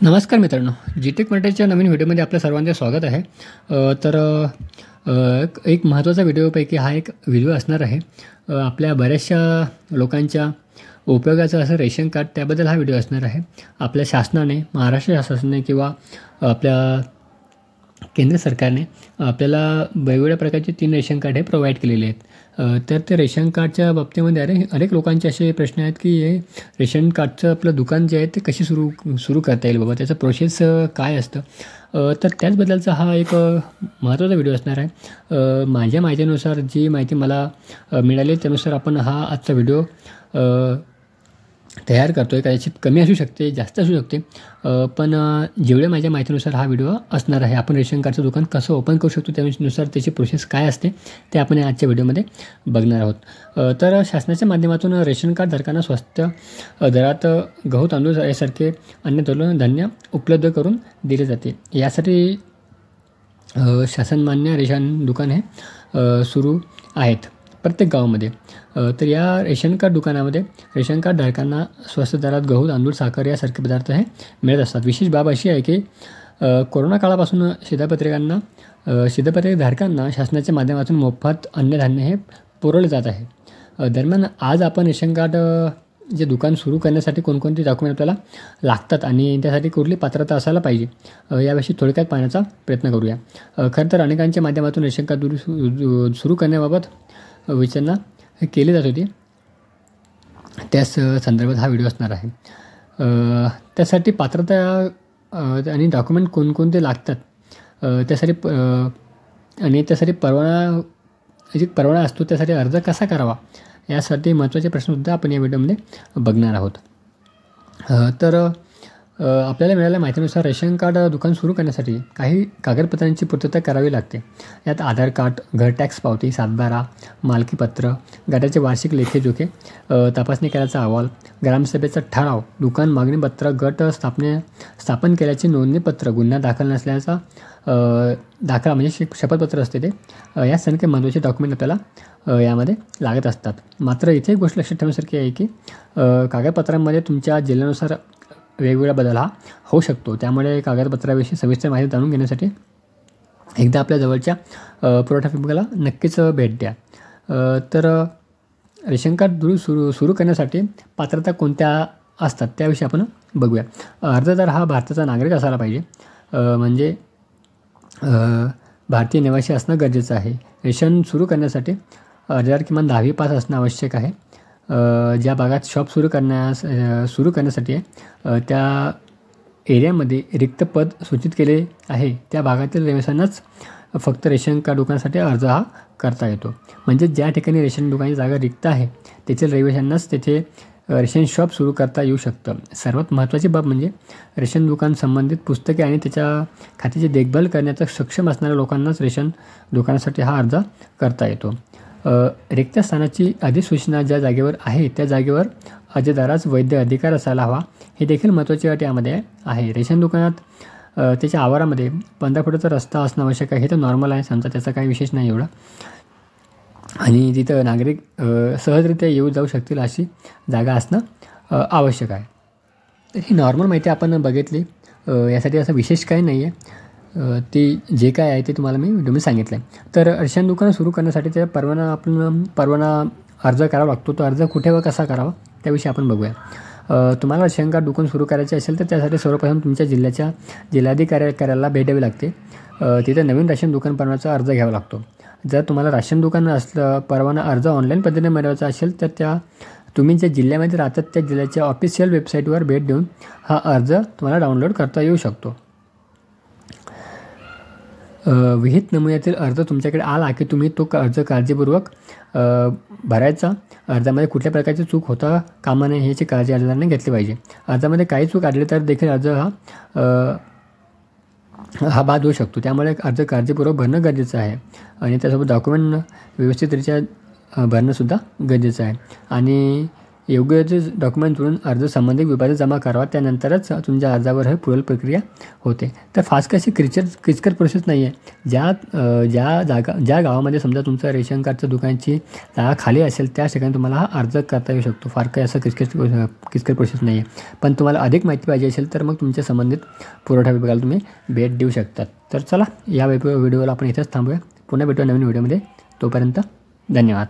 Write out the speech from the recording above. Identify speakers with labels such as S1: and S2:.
S1: नमस्कार मित्रांनो, जीटेक मराठीच्या नवीन व्हिडिओमध्ये आपल्या सर्वांचे स्वागत आहे. तर एक महत्त्वाचा व्हिडिओपैकी हा एक व्हिडिओ असणार आहे. आपल्या बऱ्याचशा लोकांच्या उपयोगाचं असं रेशन कार्ड, त्याबद्दल हा व्हिडिओ असणार आहे. आपल्या शासनाने, महाराष्ट्र शासनाने किंवा आपल्या केंद्र सरकारने आपल्याला वेगवेगळ्या प्रकारचे 3 रेशन कार्ड हे प्रोव्हाइड केलेले आहेत. तर ते रेशन कार्डच्या बाबतीमध्ये अनेक लोकांचे असे प्रश्न आहेत की हे रेशन कार्डचं आपलं दुकान जे आहे ते कशी सुरू करता येईल बाबा, त्याचं प्रोसेस काय असतं. तर त्याचबद्दलचा हा एक महत्त्वाचा व्हिडिओ असणार आहे. माझ्या माहितीनुसार जी माहिती मला मिळाली त्यानुसार आपण हा आजचा व्हिडिओ तयार करतो आहे. कदाचित कमी असू शकते, जास्त असू शकते, पण जेवढ्या माझ्या माहितीनुसार हा व्हिडिओ असणार आहे. आपण रेशन कार्डचं दुकान कसं ओपन करू शकतो, त्यानुसार त्याची प्रोसेस काय असते ते आपण आजच्या व्हिडिओमध्ये बघणार आहोत. तर शासनाच्या माध्यमातून रेशन कार्ड धारकांना स्वस्त दरात गहू, तांदूळ यासारखे अन्य धान्य उपलब्ध करून दिले जाते. यासाठी शासनमान्य रेशन दुकान हे सुरू आहेत प्रत्येक गावामध्ये. तर या रेशन कार्ड दुकानामध्ये रेशन कार्ड धारकांना स्वस्त दरात गहू, तांदूळ, साखर यासारखे पदार्थ हे मिळत असतात. विशेष बाब अशी आहे की कोरोना काळापासून शिधापत्रिक धारकांना शासनाच्या माध्यमातून मोफत अन्नधान्य हे पुरवले जात आहे. दरम्यान आज आपण रेशन कार्ड जे दुकान सुरू करण्यासाठी कोणकोणते डॉक्युमेंट आपल्याला लागतात आणि त्यासाठी कुठली पात्रता असायला पाहिजे याविषयी थोडक्यात पाहण्याचा प्रयत्न करूया. खरं तर अनेकांच्या माध्यमातून रेशन कार्ड सुरू करण्याबाबत विचारणा केली जात होती. त्याच संदर्भात हा व्हिडिओ असणार आहे. त्यासाठी पात्रता आणि डॉक्युमेंट कोणकोणते लागतात, त्यासाठी परवाना असतो, त्यासाठी अर्ज कसा करावा यासाठी महत्त्वाचे प्रश्नसुद्धा आपण या व्हिडिओमध्ये बघणार आहोत. तर आपल्याला मिळालेल्या माहितीनुसार रेशन कार्ड दुकान सुरू करण्यासाठी काही कागदपत्रांची पूर्तता करावी लागते. यात आधार कार्ड, घर टॅक्स पावती, सातबारा, मालकीपत्र, गटाचे वार्षिक लेखेजोखे, तपासणी केल्याचा अहवाल, ग्रामसभेचा ठराव, दुकान मागणीपत्र, गट स्थापन केल्याचे नोंदणीपत्र, गुन्हा दाखल नसल्याचा दाखला म्हणजे शपथपत्र असते ते. यासारखे महत्त्वाचे डॉक्युमेंट आपल्याला यामध्ये लागत असतात. मात्र इथे एक गोष्ट लक्षात ठेवण्यासारखी आहे की कागदपत्रांमध्ये तुमच्या जिल्ह्यानुसार वेगवेगळा बदल हा होऊ शकतो. त्यामुळे कागदपत्राविषयी सविस्तर माहिती जाणून घेण्यासाठी एकदा आपल्या जवळच्या पुरवठा विभागाला नक्कीच भेट द्या. तर रेशन कार्ड सुरू करण्यासाठी पात्रता कोणत्या असतात त्याविषयी आपण बघूया. अर्जदार हा भारताचा नागरिक असायला पाहिजे, म्हणजे भारतीय निवासी असणं गरजेचं आहे. रेशन सुरू करण्यासाठी अर्जदार किमान 10वी पास असणं आवश्यक आहे. ज्या भागात शॉप सुरू करण्यासाठी त्या एरियामध्ये रिक्त पद सूचित केले आहे त्या भागातील रहिवाशांनाच फक्त रेशन कार्ड दुकानासाठी अर्ज हा करता येतो. म्हणजे ज्या ठिकाणी रेशन दुकानाची जागा रिक्त आहे तेथील रहिवाशांनाच तेथे रेशन शॉप सुरू करता येऊ शकतं. सर्वात महत्त्वाची बाब म्हणजे रेशन दुकान संबंधित पुस्तके आणि त्याच्या खात्याची देखभाल करण्याचा सक्षम असणाऱ्या लोकांनाच रेशन दुकानासाठी हा अर्ज करता येतो. रिक्त स्थानाची अधिसूचना ज्या जागेवर आहे त्या जागेवर अर्जदारास वैध अधिकार असायला हवा, हे देखील महत्त्वाची अट यामध्ये आहे. रेशन दुकानात त्याच्या आवारामध्ये 15 फुटाचा रस्ता असणं आवश्यक आहे. हे तर नॉर्मल आहे, समजा त्याचा काही विशेष नाही एवढा. आणि तिथं नागरिक सहजरित्या येऊ जाऊ शकतील अशी जागा असणं आवश्यक आहे. तर ही नॉर्मल माहिती आपण बघितली. यासाठी असं विशेष काही नाही आहे. ती जे काय आहे ते तुम्हाला मी व्हिडिओमध्ये सांगितलं आहे. तर रेशन दुकान सुरू करण्यासाठी त्याचा परवाना अर्ज करावा लागतो. तो अर्ज कुठे व कसा करावा त्याविषयी आपण बघूया. तुम्हाला रेशन कार्ड दुकान सुरू करायचे असेल तर त्यासाठी सर्वप्रथम तुमच्या जिल्हाधिकारी कार्यालयाला भेट द्यावी लागते. तिथे नवीन रेशन दुकान परवान्याचा अर्ज घ्यावा लागतो. जर तुम्हाला राशन दुकान परवाना अर्ज ऑनलाईन पद्धतीने मिळवायचा असेल तर तुम्ही ज्या जिल्ह्यामध्ये राहतात त्या जिल्ह्याच्या ऑफिशियल वेबसाईटवर भेट देऊन हा अर्ज तुम्हाला डाउनलोड करता येऊ शकतो. विहित नमुन्यातील अर्ज तुमच्याकडे आला की तुम्ही तो अर्ज काळजीपूर्वक भरायचा. अर्जामध्ये कुठल्या प्रकारची चूक होता कामा नये याची काळजी अर्जदाराने घेतली पाहिजे. अर्जामध्ये काही चूक आढळली तर देखील अर्ज हा बाद होऊ शकतो. त्यामुळे अर्ज काळजीपूर्वक भरणं गरजेचं आहे आणि त्यासोबत डॉक्युमेंट व्यवस्थितरित्या भरणंसुद्धा गरजेचं आहे. आणि योग्य ते डॉक्युमेंट जोडून अर्ज संबंधित विभागात जमा करावा, त्यानंतरच तुमच्या अर्जावर हे पुढील प्रक्रिया होते. तर फास्ट कशी किचकट प्रोसेस नाही आहे. ज्या गावामध्ये समजा तुमचं रेशन कार्डचं दुकानची जागा खाली असेल त्या ठिकाणी तुम्हाला हा अर्ज करता येऊ शकतो. फार काही असं किचकट प्रोसेस नाही आहे. पण तुम्हाला अधिक माहिती पाहिजे असेल तर मग तुमच्या संबंधित पुरवठा विभागाला तुम्ही भेट देऊ शकतात. तर चला, या व्हिडिओला आपण इथेच थांबूया. पुन्हा भेटूया नवीन व्हिडिओमध्ये. तोपर्यंत धन्यवाद.